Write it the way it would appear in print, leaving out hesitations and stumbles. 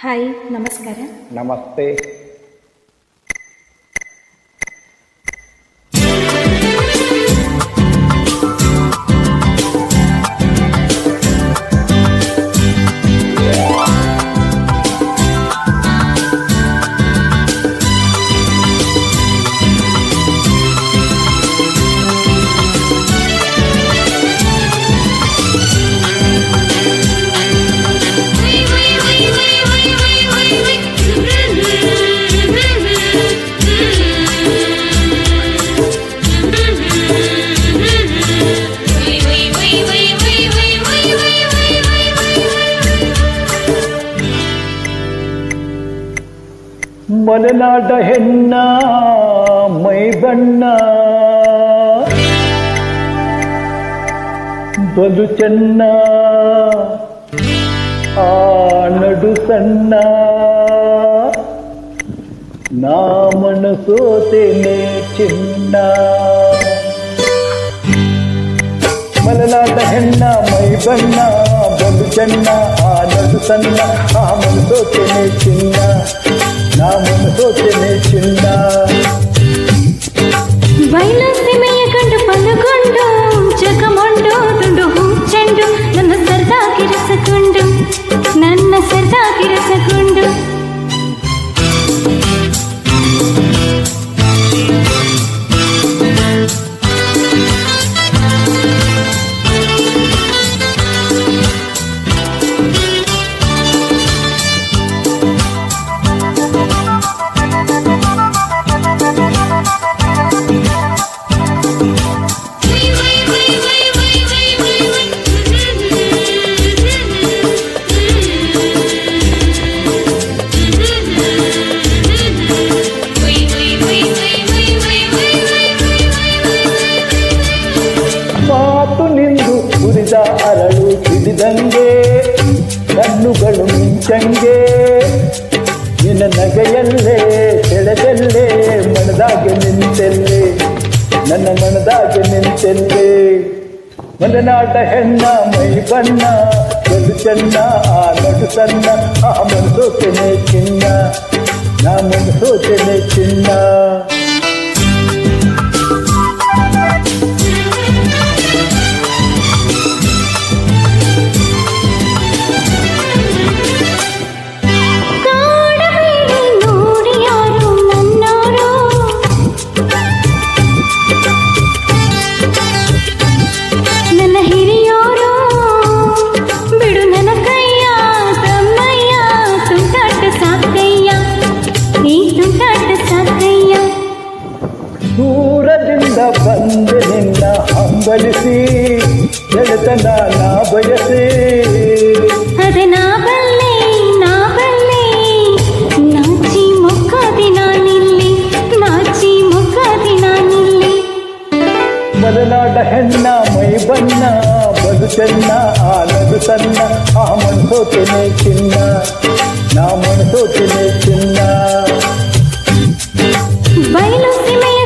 Hi, ನಮಸ್ಕಾರ. ನಮಸ್ತೆ. ಮಲೆನಾಡ ಹೆಣ್ಣ ಮೈ ಬಣ್ಣ ಬಲು ಚೆನ್ನ, ಆ ನಡು ಸಣ್ಣ ನಾ ಮನಸೋತೇನೆ ಚಿನ್ನ. ಮಲೆನಾಡ ಹೆಣ್ಣ ಮೈ ಬಣ್ಣ ಬಲು ಚೆನ್ನ, ಆ ನಡು ಸಣ್ಣ ಆ ಮನಸೋತೇನೆ ಚಿನ್ನ, ನಾ ಮನಸೋತೇನೆ ಚಿನ್ನ. ಬಯಲು ಸೀಮೆಯ ಕಂಡು ಬಂದುಕೊಂಡು ಜಗಮೊಂಡು ದುಂಡು ಹೂ ಚೆಂಡು ನನ್ನ ಸರ್ದಾಗಿರಿಸಿಕೊಂಡು ನನ್ನ ಸರ್ದಾಗಿರಿಸಿಕೊಂಡು ಉರಿದ ಅರಳು ಹಿಡಿದಂಗೆ ಕಣ್ಣುಗಳು ಮಿಂಚಂಗೆ, ನಿನ್ನ ನಗೆಯಲ್ಲೇ ಸೆಳೆದಲ್ಲೇ ಮನದಾಗೆ ನಿಂತೆಲ್ಲೇ ನನ್ನ ಮನದಾಗೆ ನಿಂತೆಲ್ಲೇ. ಮಲೆನಾಡ ಹೆಣ್ಣ ಮೈ ಬಣ್ಣ ಬಲು ಚೆನ್ನ, ಆ ನಡು ಸಣ್ಣ ಆ ಮನಸೋತೇನೆ ಚಿನ್ನ, ನಾ ಮನಸೋತೇನೆ ಚಿನ್ನ. ದೂರದಿಂದ ಬಂದು ನಿನ್ನ ಹಂಬಲಿಸಿ ಗೆಳೆತನ ನಾ ಬಯಸಿ, ಅದೆ ನಾ ಬಲ್ಲೆ ನಾಚಿ ಮುಖದಿ ನಾನಿಲ್ಲಿ, ನಾಚಿ ಮುಖದಿ ನಾನಿಲ್ಲಿ. ಮಲೆನಾಡ ಹೆಣ್ಣ ಮೈ ಬಣ್ಣ ಬಲು ಚೆನ್ನ, ಆ ನಡು ಸಣ್ಣ ಆ ಮನಸೋತೇನೆ ಚಿನ್ನ, ನಾ ಮನಸೋತೇನೆ ಚಿನ್ನ. ಬಯಲು ಸೀಮೆಯ